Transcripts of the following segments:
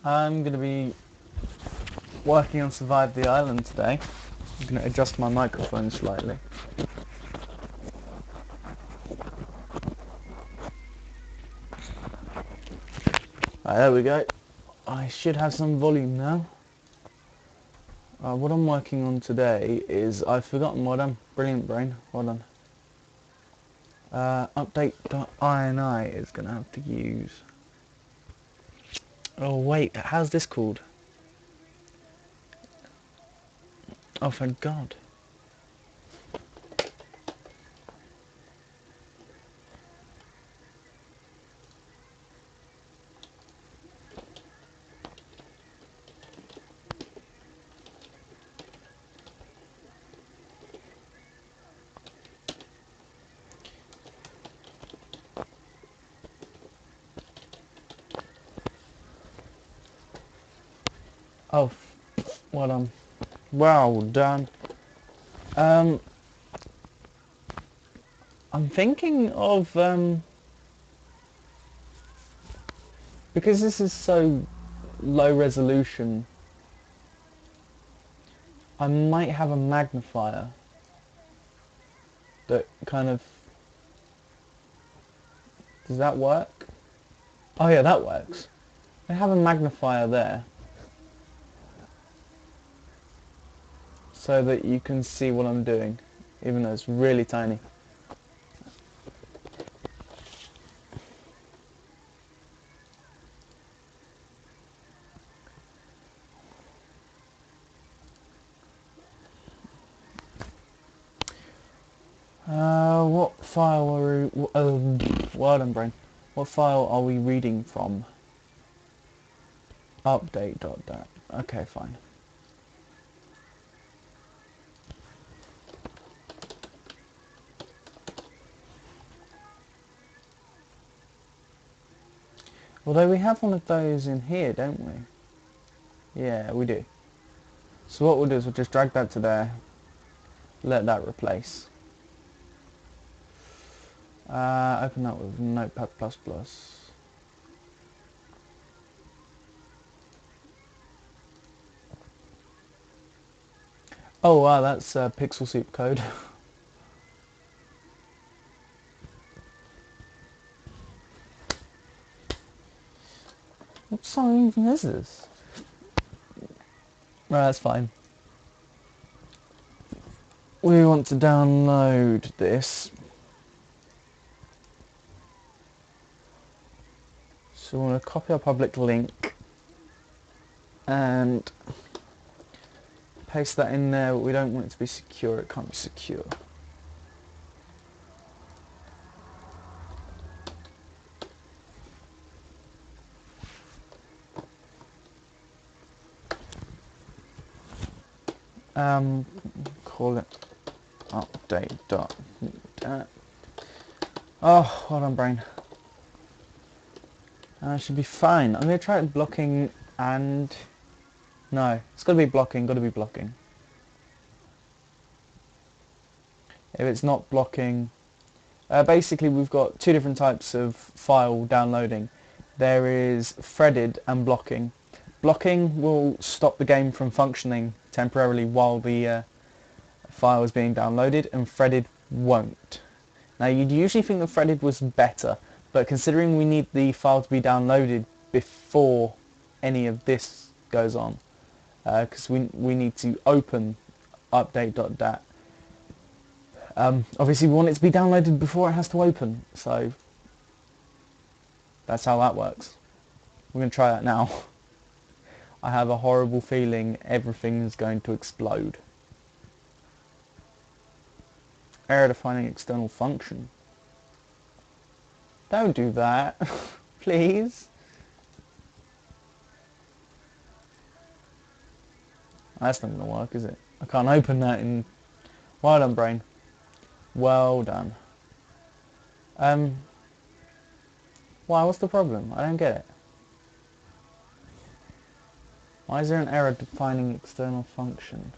I'm going to be working on Survive the Island today. I'm going to adjust my microphone slightly. There we go. I should have some volume now. What I'm working on today is, I've forgotten what I'm... Brilliant brain, well done. Update.ini is going to have to use... Oh wait, how's this called? Oh, thank God. Oh, well done. Well done. I'm thinking of, because this is so low resolution, I might have a magnifier that kind of... Does that work? Oh yeah, that works. I have a magnifier there so that you can see what I'm doing, even though it's really tiny. What file are we... word and brain. What file are we reading from? Update.dat. Okay, fine. Although we have one of those in here, don't we? Yeah, we do. So what we'll do is we'll just drag that to there, let that replace. Open that with Notepad++. Oh wow, that's Pixel Soup code. What song even is this? No, that's fine. We want to download this. So we want to copy our public link and paste that in there, but we don't want it to be secure. It can't be secure. Call it update. Oh, hold on, brain. Should be fine. I'm going to try it blocking and... No, it's got to be blocking, got to be blocking. If it's not blocking... basically we've got two different types of file downloading. There is threaded and blocking. Blocking will stop the game from functioning temporarily while the file is being downloaded, and threaded won't. Now you'd usually think that threaded was better, but considering we need the file to be downloaded before any of this goes on, because we need to open update.dat. Obviously we want it to be downloaded before it has to open, so that's how that works. We're going to try that now. I have a horrible feeling everything's going to explode. Error defining external function. Don't do that, please. That's not going to work, is it? I can't open that in... Well done, brain. Well done. Why, what's the problem? I don't get it. Why is there an error defining external function?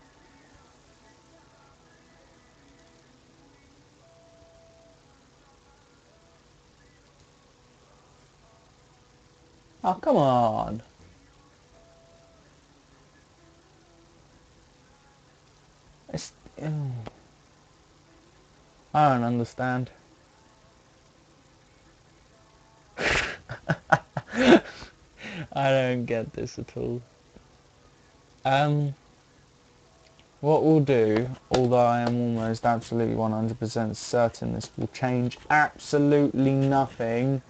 Oh, come on. I don't understand. I don't get this at all. What we'll do, although I am almost absolutely 100% certain this will change absolutely nothing,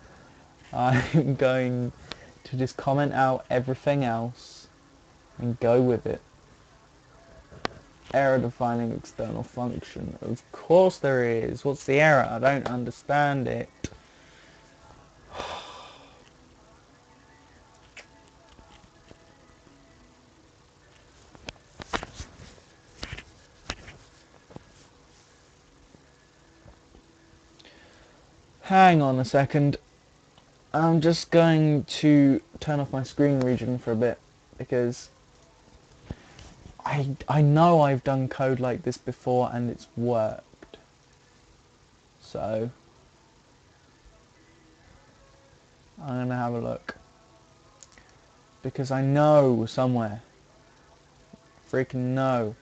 I'm going to just comment out everything else and go with it. Error defining external function. Of course there is. What's the error? I don't understand it. Hang on a second. I'm just going to turn off my screen region for a bit because I know I've done code like this before and it's worked. So I'm going to have a look. Because I know somewhere, freaking know,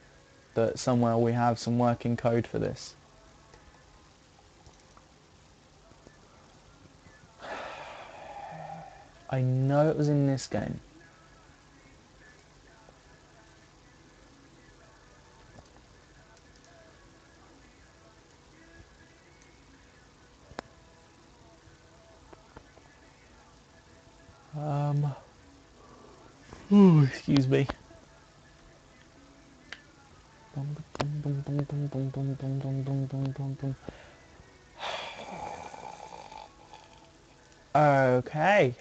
that somewhere we have some working code for this. I know it was in this game. Ooh, excuse me. Okay.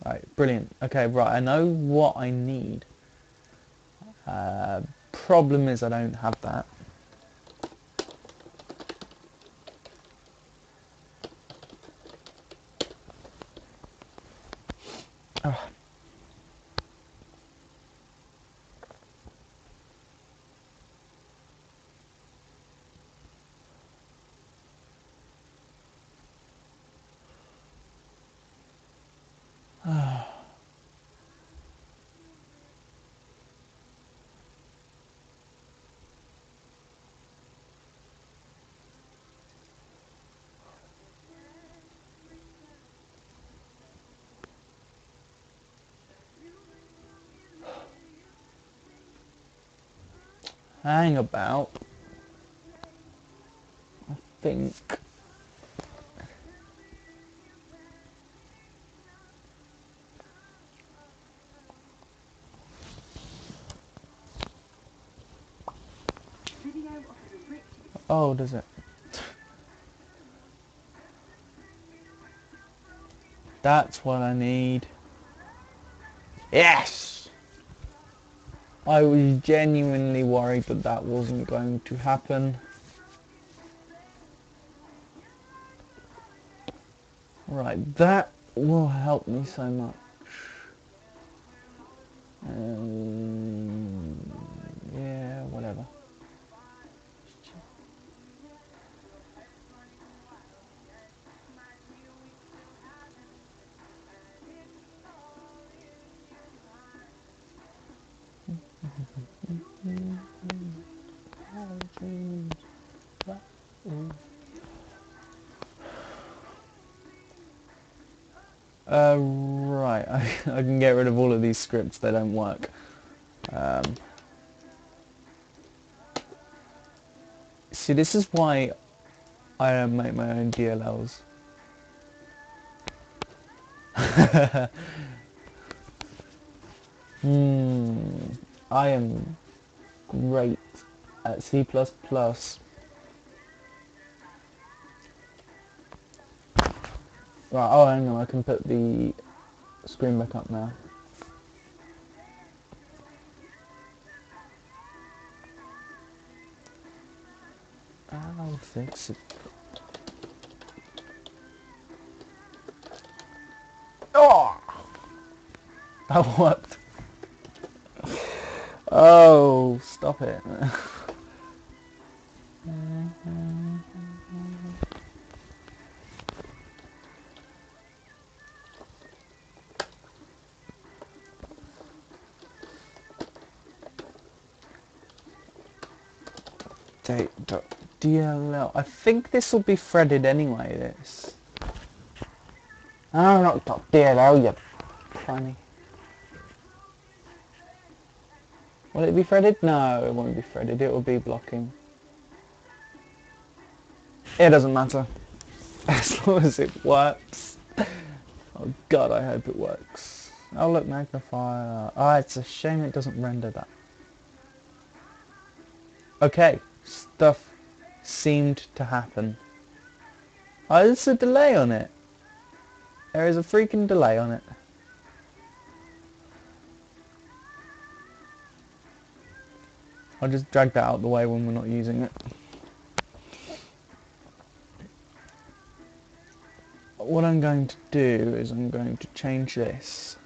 Right, brilliant. Okay, right, I know what I need. Problem is I don't have that. Oh. Hang about. I think. Oh, does it? That's what I need. Yes! I was genuinely worried that that wasn't going to happen. Right, that will help me so much. Yeah, whatever. Right, I can get rid of all of these scripts, they don't work. See, this is why I don't make my own DLLs. I am great at C++. Right, oh hang on, I can put the screen back up now. I'll fix it. Oh! That worked. Oh, stop it. Date.date. DLL. I think this will be threaded anyway, this. Oh, not .dll, you funny. Will it be threaded? No, it won't be threaded. It will be blocking. It doesn't matter. As long as it works. Oh god, I hope it works. Oh look, magnifier. Ah, it's a shame it doesn't render that. Okay, stuff seemed to happen. Oh, there's a delay on it. There is a freaking delay on it. I'll just drag that out the way when we're not using it. What I'm going to do is I'm going to change this.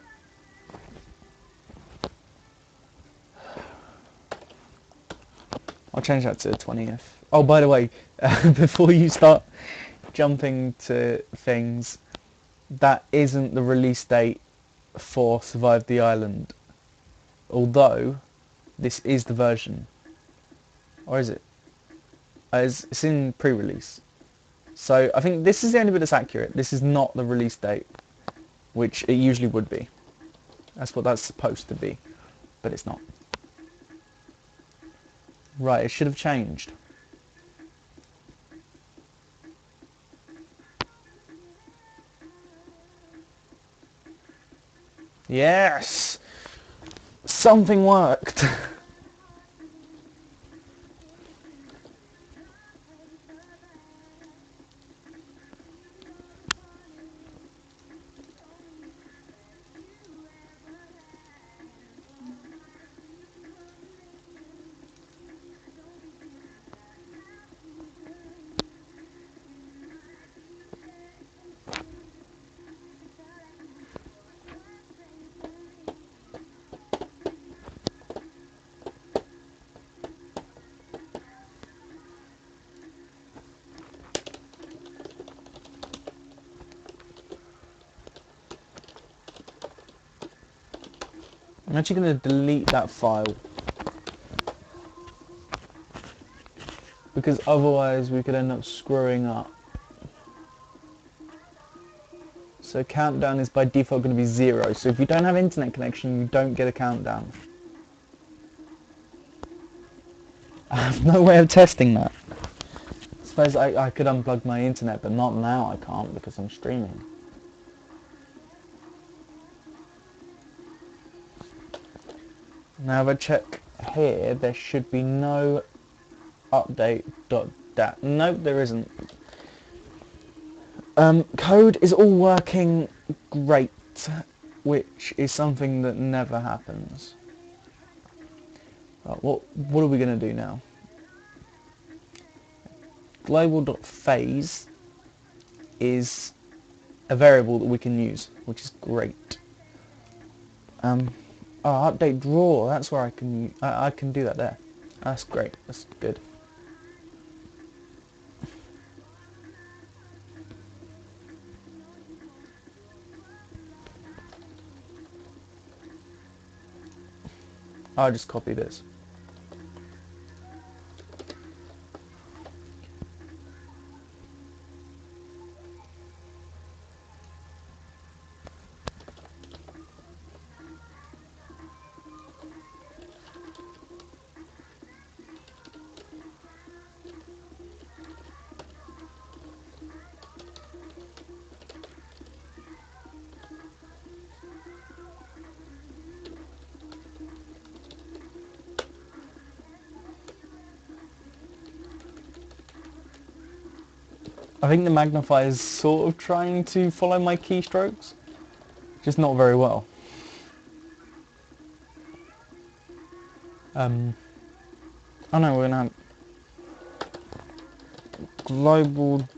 I'll change that to the 20th. Oh, by the way, before you start jumping to things, that isn't the release date for Survive the Island. Although, this is the version. Or is it? It's in pre-release. So I think this is the only bit that's accurate. This is not the release date, which it usually would be. That's what that's supposed to be, but it's not. Right, it should have changed. Yes! Something worked! I'm actually going to delete that file, because otherwise we could end up screwing up. So countdown is by default going to be 0, so if you don't have internet connection you don't get a countdown. I have no way of testing that. I suppose I could unplug my internet, but not now. I can't because I'm streaming. Now if I check here, there should be no update.dat. Nope, there isn't. Code is all working great, which is something that never happens. Right, what are we going to do now? Global.phase is a variable that we can use, which is great. Update draw, that's where I can do that there. That's great, that's good. I'll just copy this. I think the magnifier is sort of trying to follow my keystrokes, just not very well. Oh no, we're gonna have global.phase.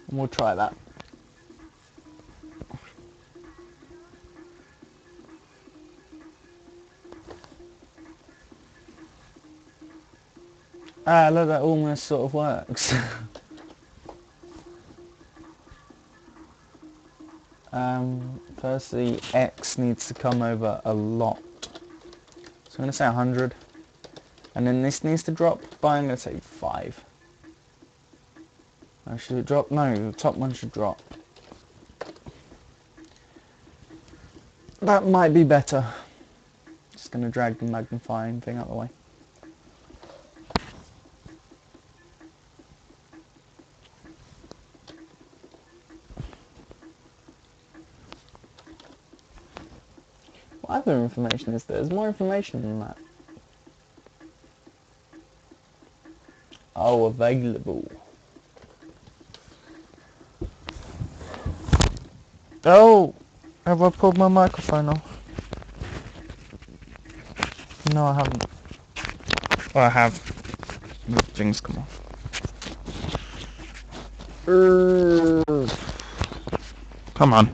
And we'll try that. Ah, look, that almost sort of works. Firstly, X needs to come over a lot. So I'm going to say 100. And then this needs to drop by, I'm going to say 5. Should it drop? No, the top one should drop. That might be better. Just going to drag the magnifying thing out of the way. What other information is there? There's more information than that. Oh, available. Oh! Have I pulled my microphone off? No, I haven't. Oh, I have. The things come off. Come on.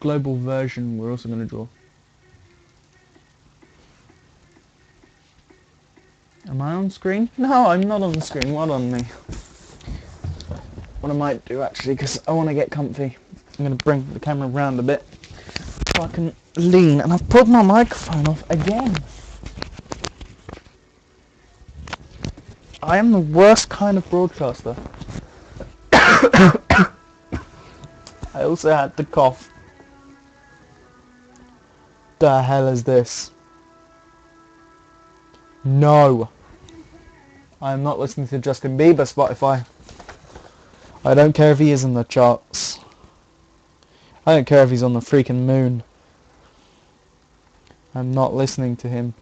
Global version we're also going to draw. Am I on screen? No, I'm not on the screen. What on me? What I might do actually, because I want to get comfy, I'm going to bring the camera around a bit so I can lean. And I've pulled my microphone off again. I am the worst kind of broadcaster. I also had to cough. The hell is this? No. I am not listening to Justin Bieber Spotify. I don't care if he is in the charts. I don't care if he's on the freaking moon. I'm not listening to him.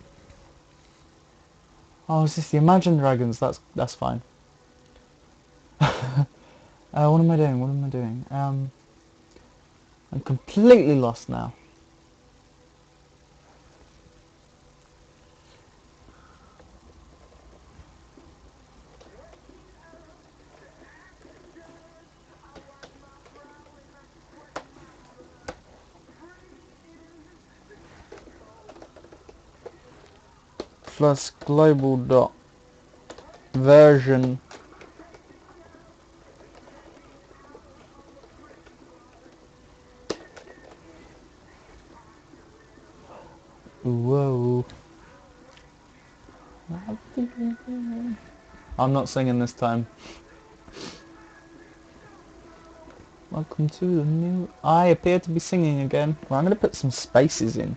Oh, is this the Imagine Dragons? That's fine. What am I doing? What am I doing? I'm completely lost now. Plus global dot version. Whoa. I'm not singing this time. Welcome to the new... I appear to be singing again. Well, I'm going to put some spaces in.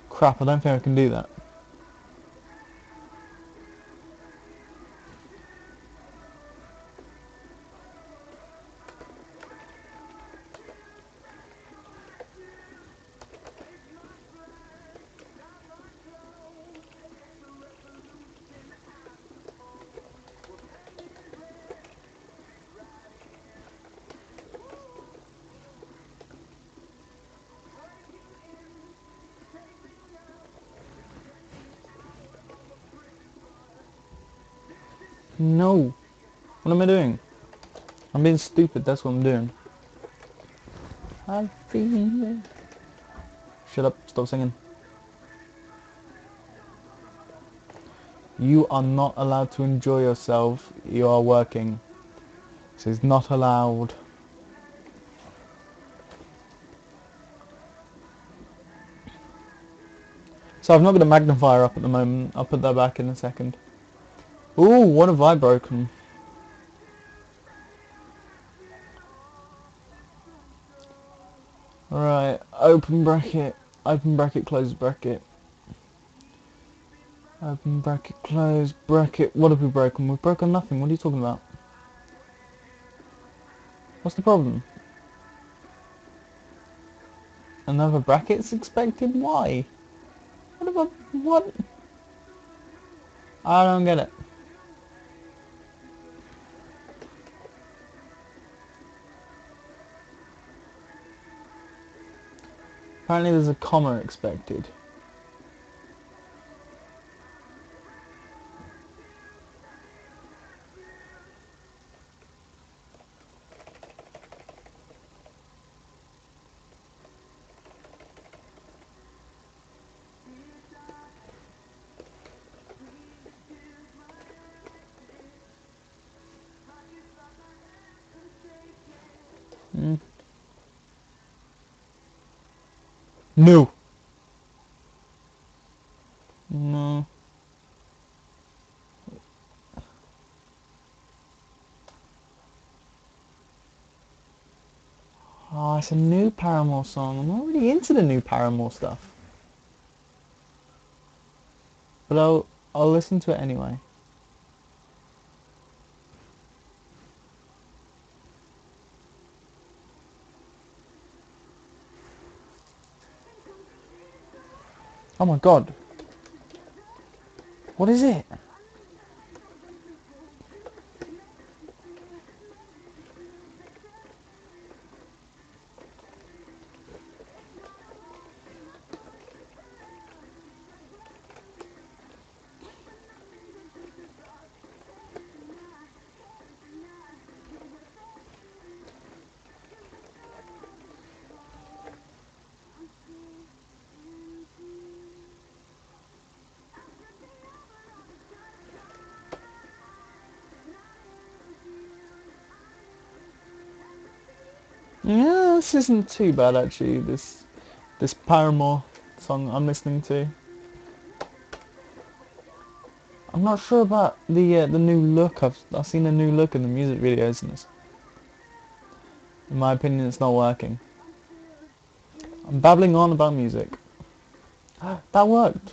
Crap, I don't think I can do that. No. What am I doing? I'm being stupid, that's what I'm doing. I feel it. Shut up, stop singing. You are not allowed to enjoy yourself. You are working. This is not allowed. So I've not got a magnifier up at the moment. I'll put that back in a second. Ooh, what have I broken? Right, open bracket, close bracket. Open bracket, close bracket. What have we broken? We've broken nothing. What are you talking about? What's the problem? Another bracket's expected? Why? What about... what? I don't get it. Apparently there's a comma expected. No. No. Oh, it's a new Paramore song. I'm not really into the new Paramore stuff. But I'll listen to it anyway. Oh my god. What is it? Yeah, this isn't too bad actually. This Paramore song I'm listening to. I'm not sure about the new look. I've seen a new look in the music videos, and in my opinion, it's not working. I'm babbling on about music. That worked.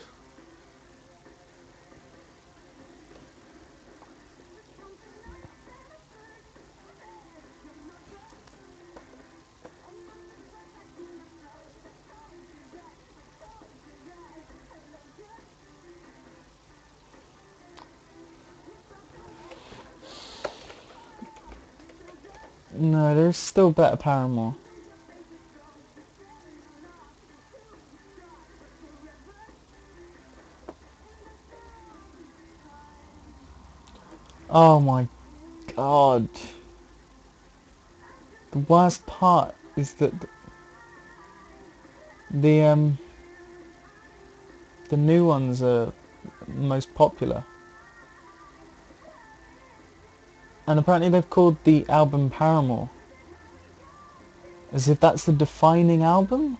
No, there's still better Paramore. Oh my god. The worst part is that the the new ones are most popular. And apparently they've called the album Paramore. As if that's the defining album?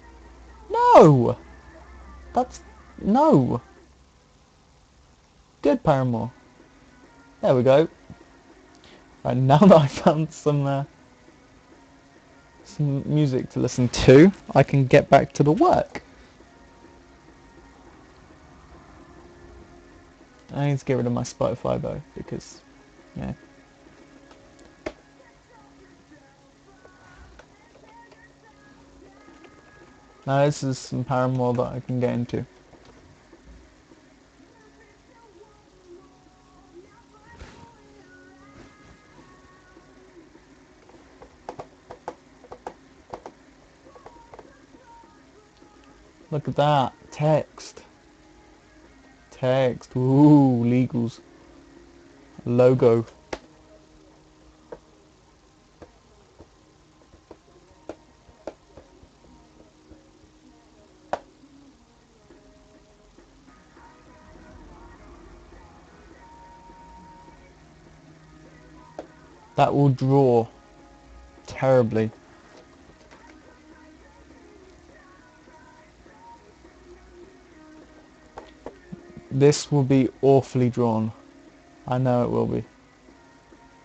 No! That's... No! Good Paramore. There we go. Right, now that I found some music to listen to, I can get back to the work. I need to get rid of my Spotify though, because, yeah. Now this is some Paramore that I can get into. Look at that. Text. Text. Ooh, legals. Logo. That will draw terribly. This will be awfully drawn. I know it will be.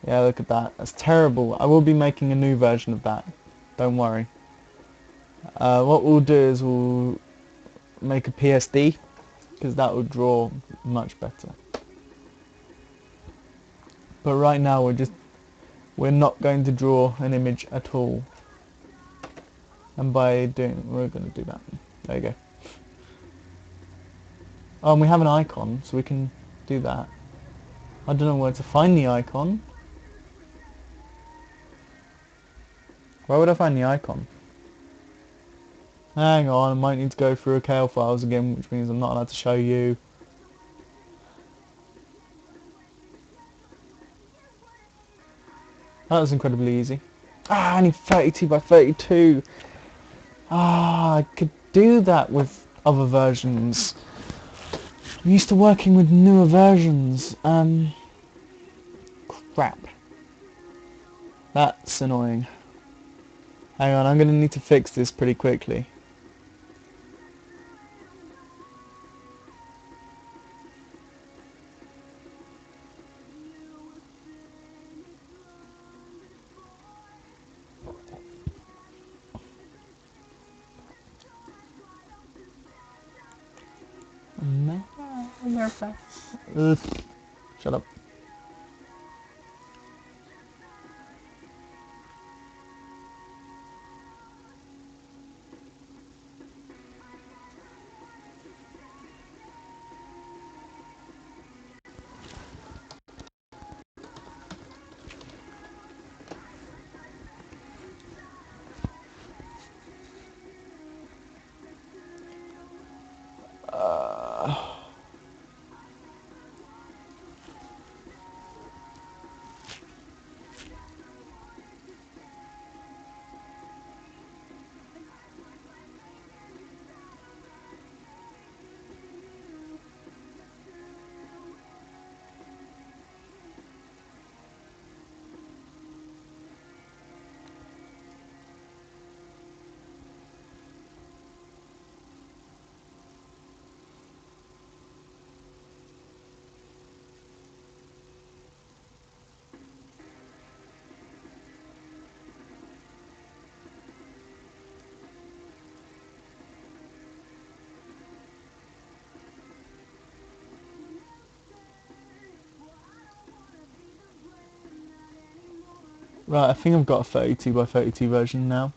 Yeah, look at that. That's terrible. I will be making a new version of that. Don't worry. What we'll do is we'll make a PSD, because that will draw much better. But right now we're not going to draw an image at all. And we're going to do that. There you go. Oh, and we have an icon, so we can do that. I don't know where to find the icon. Where would I find the icon? Hang on, I might need to go through OKL files again, which means I'm not allowed to show you. That was incredibly easy. Ah, I need 32 by 32. Ah, I could do that with other versions. I'm used to working with newer versions. Crap. That's annoying. Hang on, I'm going to need to fix this pretty quickly. your face. Ugh. Shut up. Right, I think I've got a 32 by 32 version now.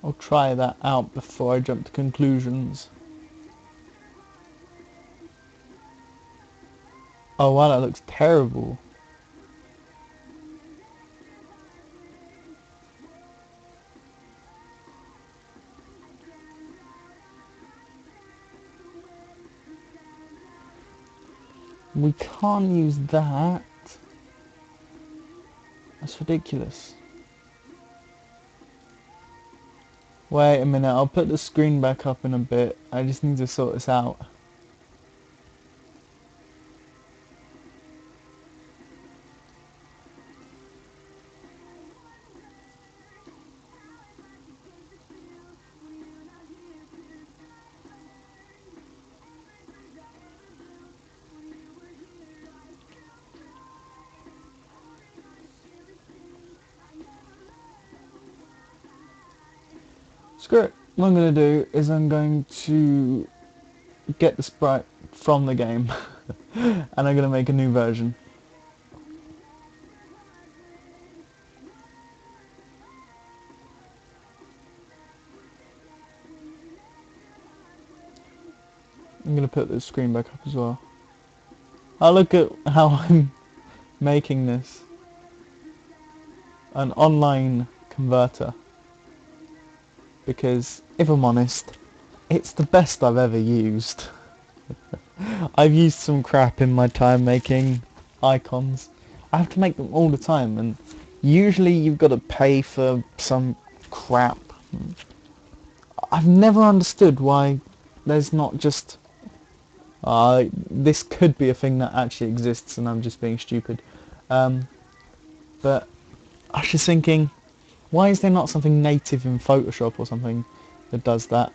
I'll try that out before I jump to conclusions. Oh wow, that looks terrible. We can't use that. That's ridiculous. Wait a minute, I'll put the screen back up in a bit. I just need to sort this out. Screw it. What I'm going to do is I'm going to get the sprite from the game and I'm going to make a new version. I'm going to put the screen back up as well. Oh, look at how I'm making this. An online converter. Because, if I'm honest, it's the best I've ever used. I've used some crap in my time making icons. I have to make them all the time, and usually you've got to pay for some crap. I've never understood why there's not just... this could be a thing that actually exists and I'm just being stupid. But I was just thinking, why is there not something native in Photoshop or something that does that?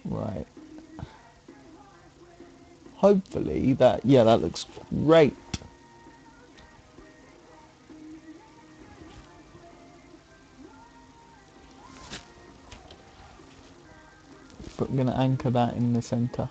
Right. Hopefully that... yeah, that looks great. But I'm going to anchor that in the center.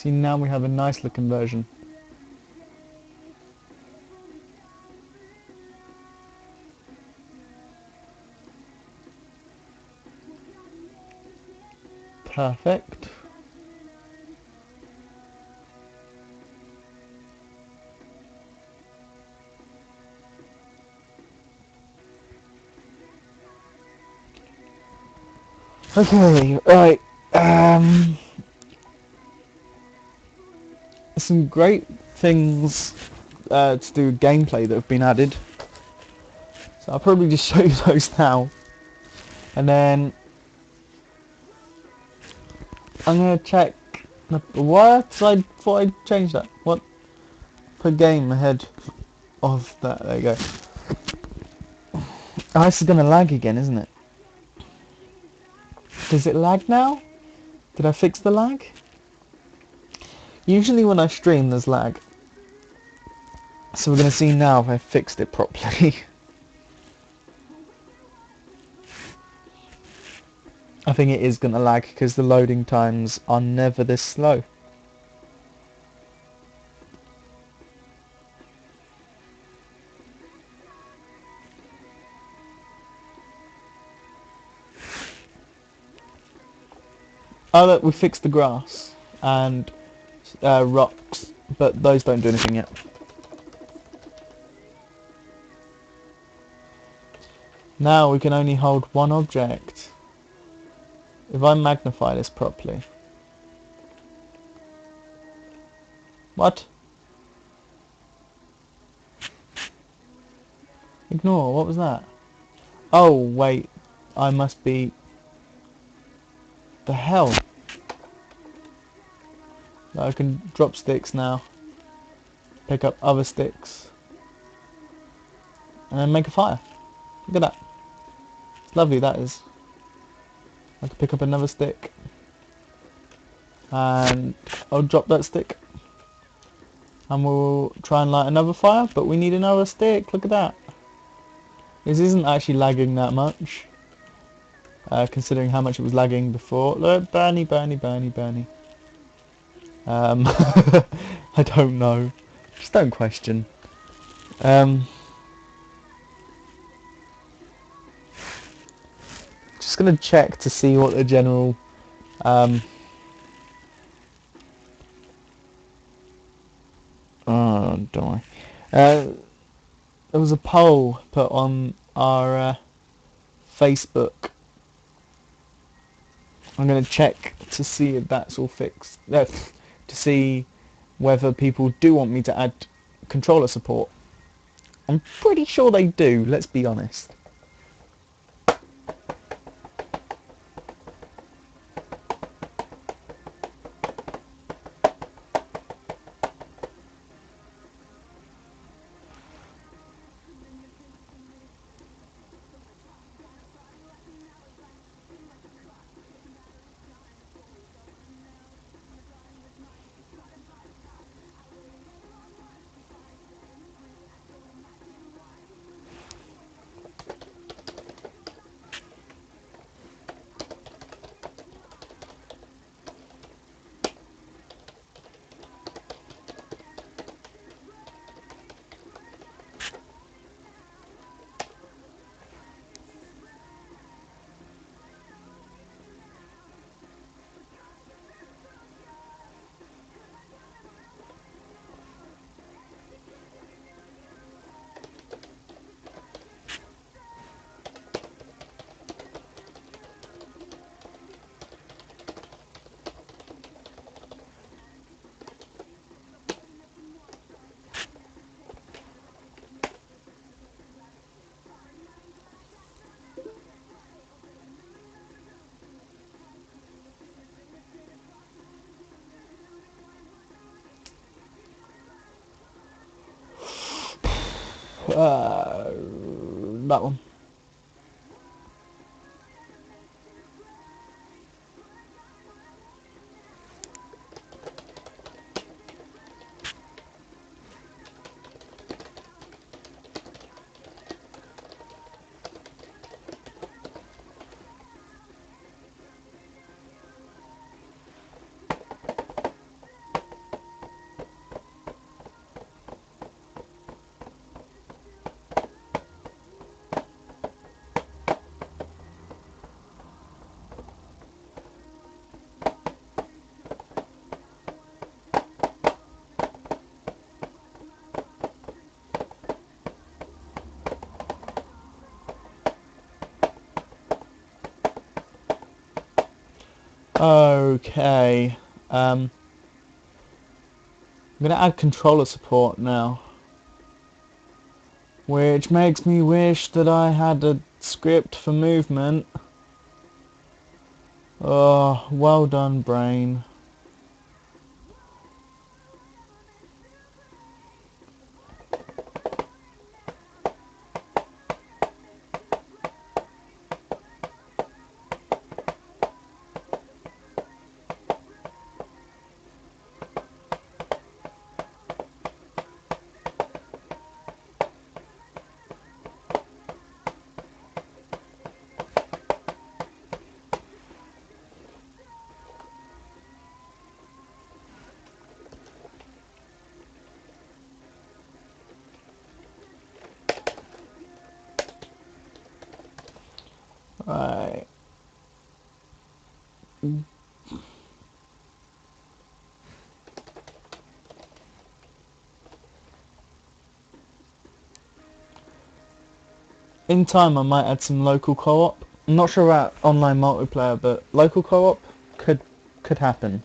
See, now we have a nice looking version. Perfect. Okay, right. Some great things to do with gameplay that have been added. So I'll probably just show you those now. And then I'm going to check... What? I thought I'd change that. What? Put game ahead of that. There you go. Oh, this is going to lag again, isn't it? Does it lag now? Did I fix the lag? Usually when I stream there's lag. So we're going to see now if I fixed it properly. I think it is going to lag because the loading times are never this slow. Oh look, we fixed the grass and rocks, but those don't do anything yet. Now we can only hold one object. If I magnify this properly. What? Ignore, what was that? Oh wait, I must be... The hell? I can drop sticks now. Pick up other sticks. And then make a fire. Look at that. It's lovely, that is. I can pick up another stick. And I'll drop that stick. And we'll try and light another fire, but we need another stick. Look at that. This isn't actually lagging that much. Considering how much it was lagging before. Look, Bernie. I don't know. Just don't question. Just gonna check to see what the general oh, don't I? There was a poll put on our Facebook. I'm gonna check to see if that's all fixed. To see whether people do want me to add controller support. I'm pretty sure they do, let's be honest. That one. Okay. I'm going to add controller support now, which makes me wish that I had a script for movement. Oh, well done, brain. Right. In time I might add some local co-op. I'm not sure about online multiplayer, but local co-op could happen.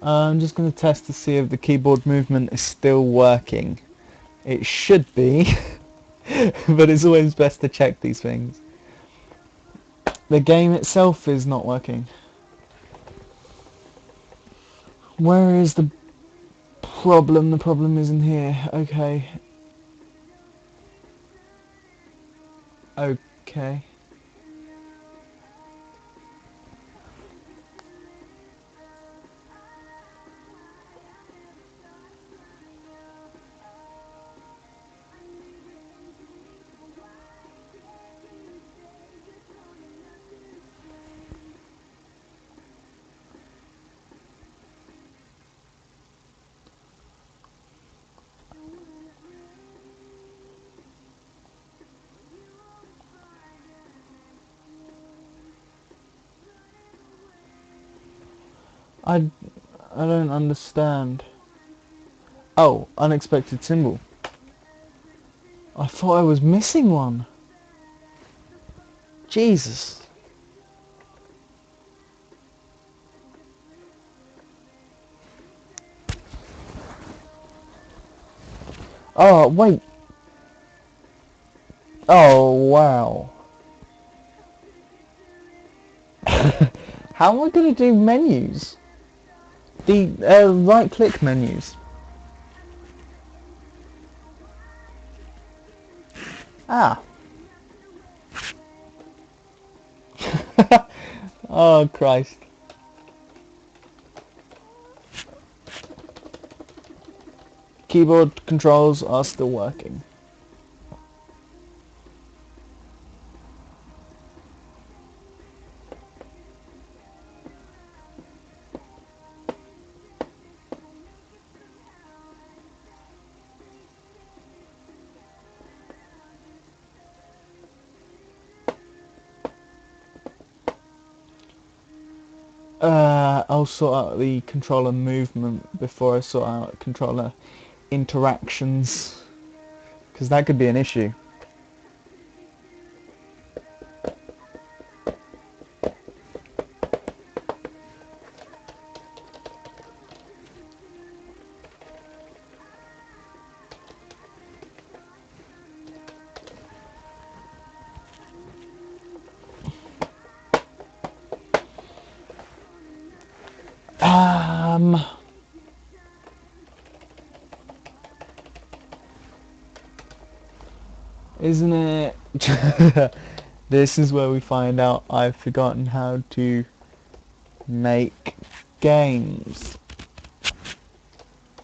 I'm just going to test to see if the keyboard movement is still working. It should be, but it's always best to check these things. The game itself is not working. Where is the problem? The problem isn't here. Okay. Okay. I don't understand. Oh, unexpected symbol. I thought I was missing one. Jesus. Oh, wait. Oh, wow. How am I going to do menus? The right-click menus. Ah. Oh, Christ. Keyboard controls are still working. I'll sort out the controller movement before I sort out controller interactions, because that could be an issue. Isn't it? This is where we find out I've forgotten how to make games.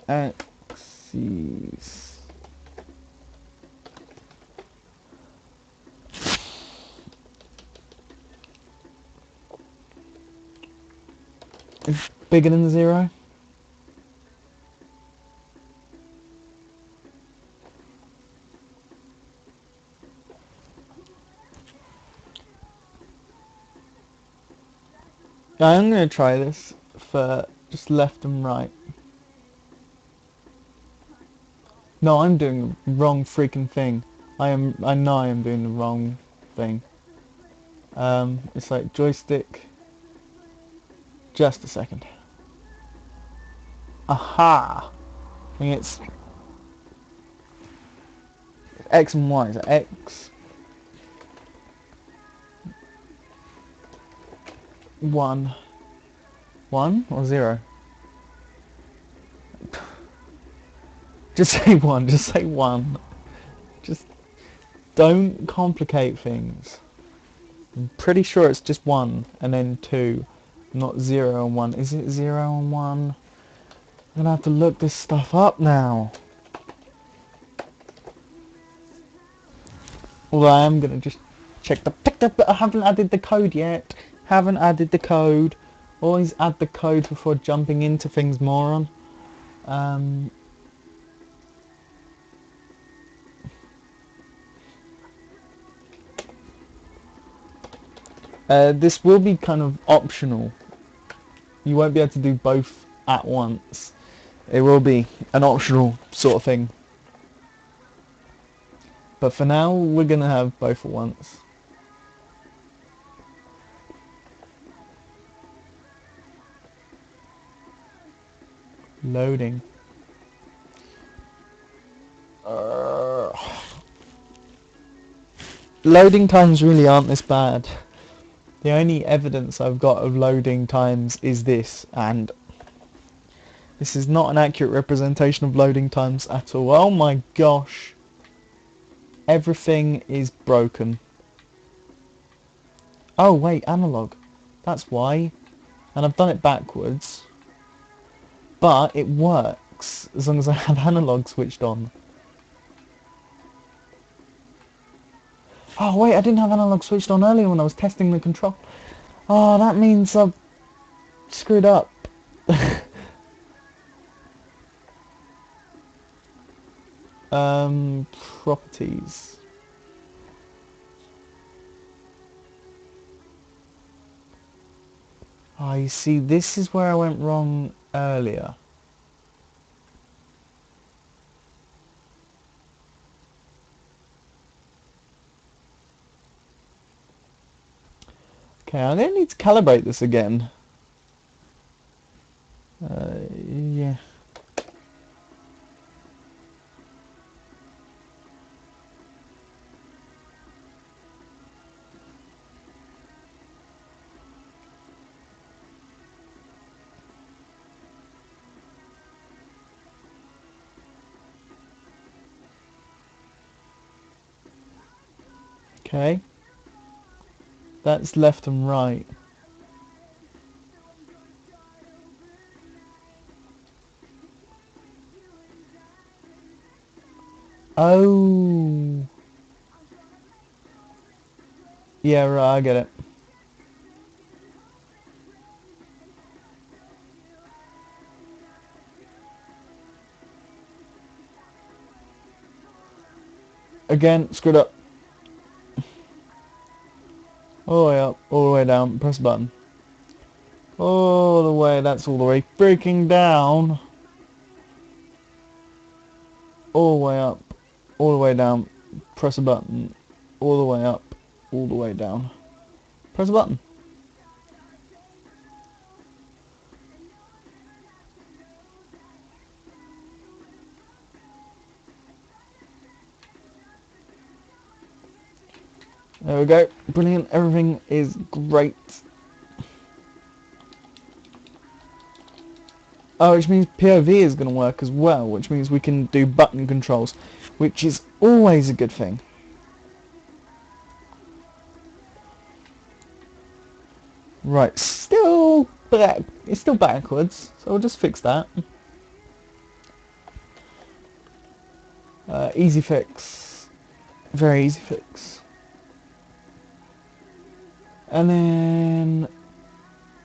Axes. Bigger than 0? I'm going to try this for just left and right. No, I'm doing the wrong freaking thing. I know I am doing the wrong thing. It's like joystick. Just a second. Aha! I think it's X and Y. Is it X? 1. 1 or 0? Just say 1. Just say 1. Just don't complicate things. I'm pretty sure it's just 1 and then 2. Not 0 and 1. Is it 0 and 1? I'm gonna have to look this stuff up now. Although I am gonna just check the picture, but I haven't added the code yet. Haven't added the code. Always add the code before jumping into things, moron. This will be kind of optional. You won't be able to do both at once. It will be an optional sort of thing. But for now, we're going to have both at once. Loading. Loading times really aren't this bad. The only evidence I've got of loading times is this, and this is not an accurate representation of loading times at all. Oh my gosh. Everything is broken. Oh wait, analog. That's why. And I've done it backwards. But it works as long as I have analog switched on. Oh wait, I didn't have analog switched on earlier when I was testing the control. Oh, that means I've screwed up. Properties. Oh, you see, this is where I went wrong earlier. Okay, I'm going to need to calibrate this again. Yeah. Okay. That's left and right. Oh. Yeah, right, I get it. Again, screwed up. All the way up, all the way down, press a button. All the way, that's all the way freaking down. All the way up, all the way down, press a button. All the way up, all the way down. Press a button. There we go. Brilliant. Everything is great. Oh, which means POV is going to work as well, which means we can do button controls, which is always a good thing. Right, it's still backwards, so we'll just fix that. Easy fix. Very easy fix. And then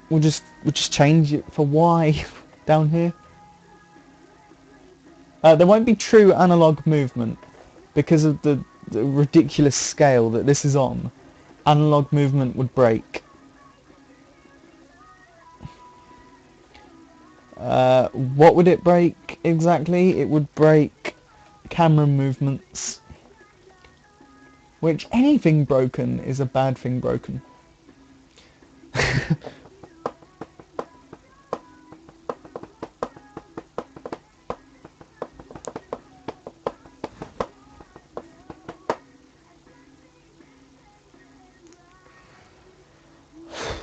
we'll just change it for Y down here. There won't be true analog movement because of the ridiculous scale that this is on. Analog movement would break. What would it break exactly? It would break camera movements, which anything broken is a bad thing broken.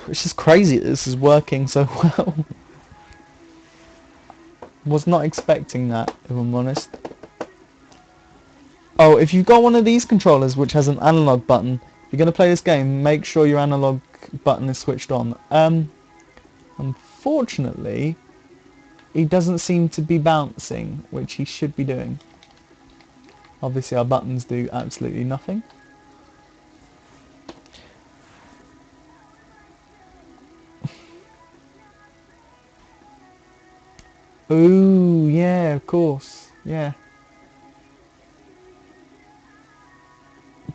It's just crazy that this is working so well. Was not expecting that, if I'm honest. Oh, if you've got one of these controllers which has an analog button, if you're going to play this game, make sure your analog button is switched on. Unfortunately, he doesn't seem to be bouncing, which he should be doing. Obviously our buttons do absolutely nothing. Ooh, yeah, of course, yeah.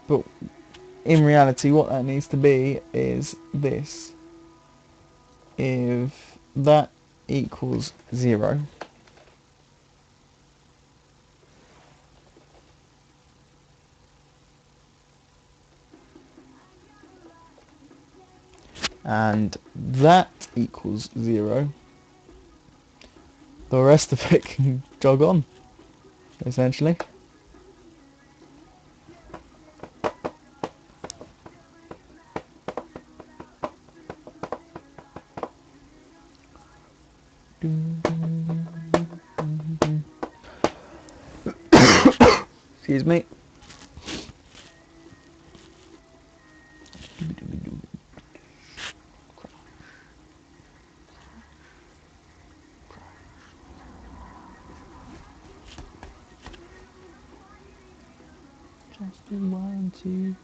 But in reality, what that needs to be is this. If that equals 0, and that equals 0, the rest of it can jog on, essentially. Excuse me. Just do 1, 2.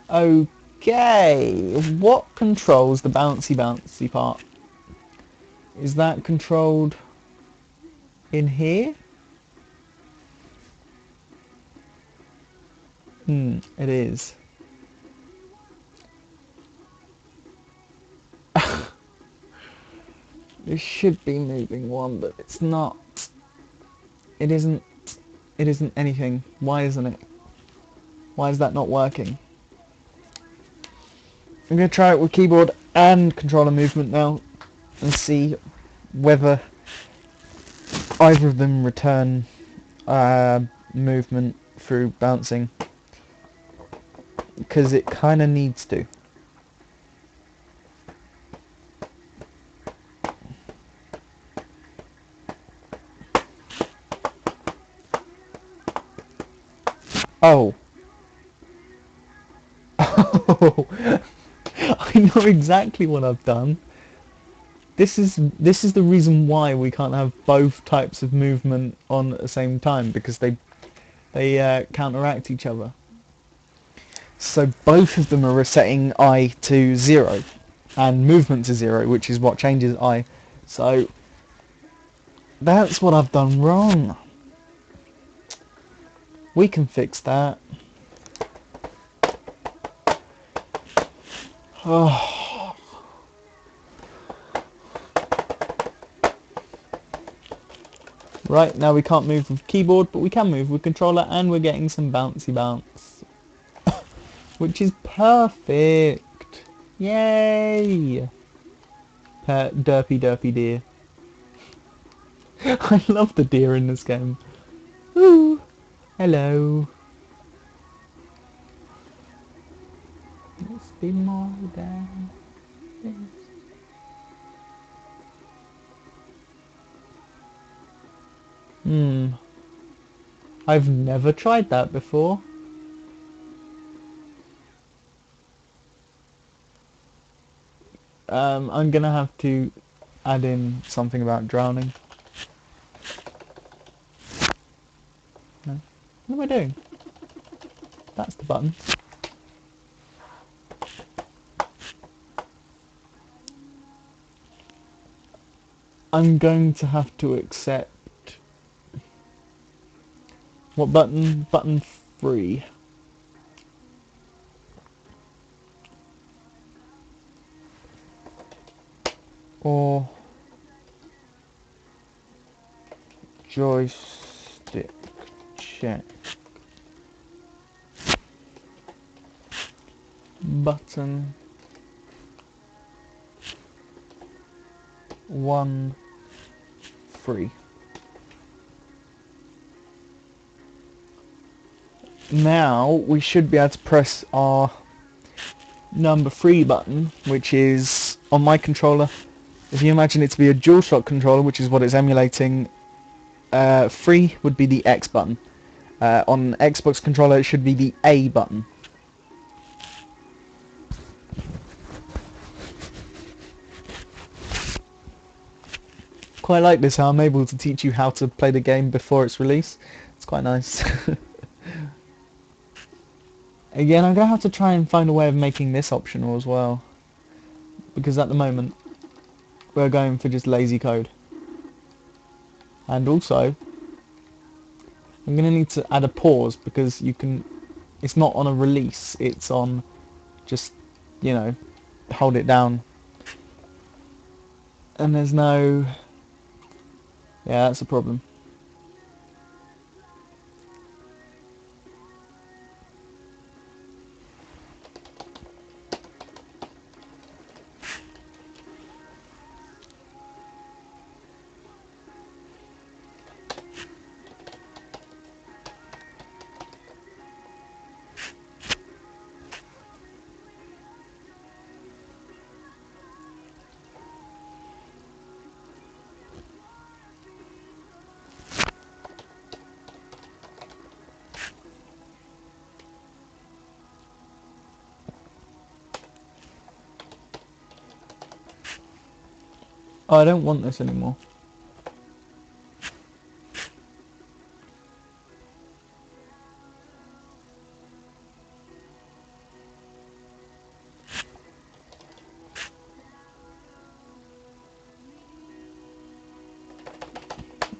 Okay, what controls the bouncy part? Is that controlled in here? It is. This should be moving one, but it's not. It isn't. It isn't anything. Why isn't it? Why is that not working? I'm going to try it with keyboard and controller movement now and see whether either of them return movement through bouncing, because it kind of needs to. Oh. Oh. I know exactly what I've done. This is the reason why we can't have both types of movement on at the same time, because they counteract each other. So both of them are resetting I to 0 and movement to 0, which is what changes I. So that's what I've done wrong. We can fix that. Oh. Right, now we can't move with keyboard, but we can move with controller, and we're getting some bouncy bounce. Which is perfect. Yay! Derpy derpy deer. I love the deer in this game. Ooh, hello. Let's be more than this. I've never tried that before. I'm gonna have to add in something about drowning. No. What am I doing? That's the button. I'm going to have to accept... What button? Button 3. Or... joystick check button 1 free. Now we should be able to press our number 3 button, which is on my controller. If you imagine it to be a DualShock controller, which is what it's emulating, 3 would be the X button. On Xbox controller it should be the A button. Quite like this, how I'm able to teach you how to play the game before its release. It's quite nice. Again, I'm going to have to try and find a way of making this optional as well, because at the moment we're going for just lazy code. And also I'm going to need to add a pause, because you can, it's not on a release, it's on just, you know, hold it down. And there's no, yeah, that's a problem. Oh, I don't want this anymore.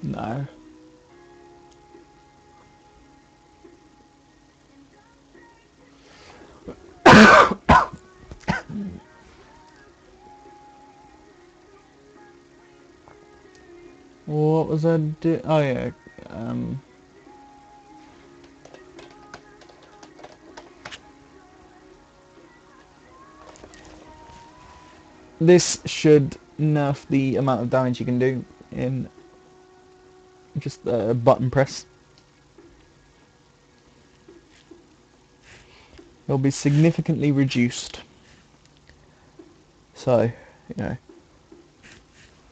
No. What was I do? Oh yeah. This should nerf the amount of damage you can do in just a button press. It'll be significantly reduced. So, you know,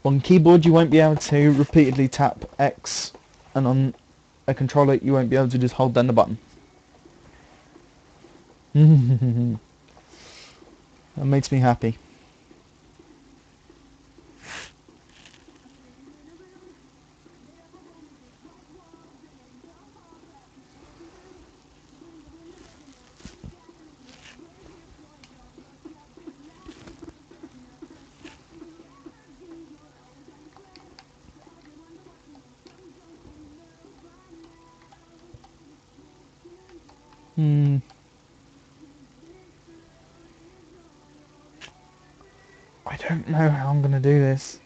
on keyboard you won't be able to repeatedly tap X, and on a controller you won't be able to just hold down the button. That makes me happy. I don't know how I'm gonna do this.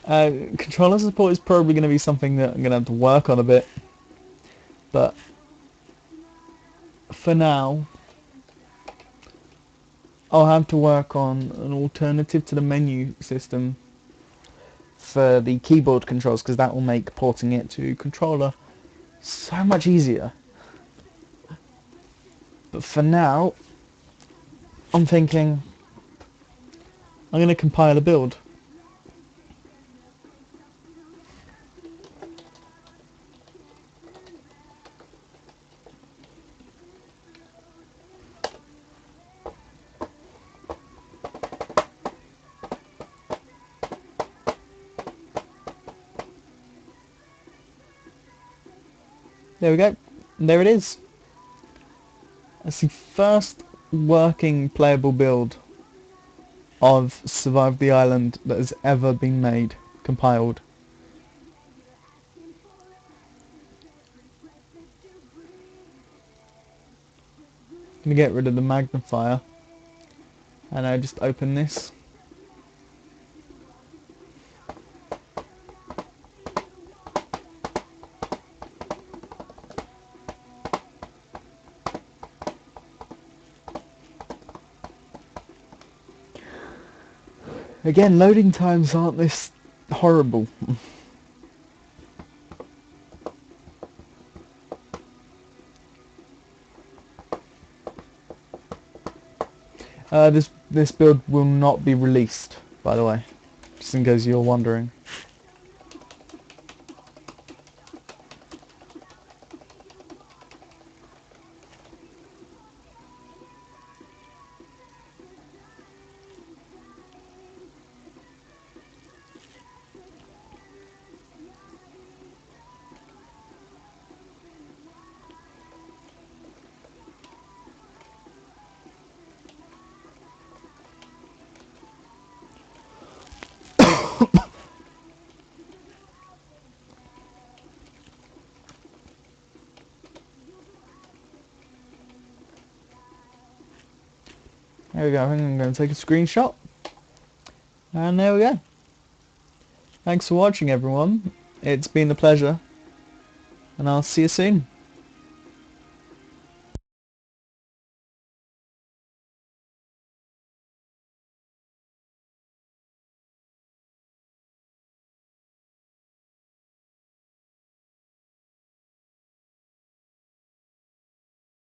Controller support is probably going to be something that I'm going to have to work on a bit, but for now I'll have to work on an alternative to the menu system for the keyboard controls, because that will make porting it to controller so much easier. But for now I'm thinking I'm going to compile a build. There we go. There it is. That's the first working playable build of Survive the Island that has ever been made, compiled. going to get rid of the magnifier, and I just open this. Again, loading times aren't this horrible. This build will not be released, by the way, just in case you're wondering. There we go. I think I'm going to take a screenshot. And there we go. Thanks for watching, everyone. It's been a pleasure. And I'll see you soon.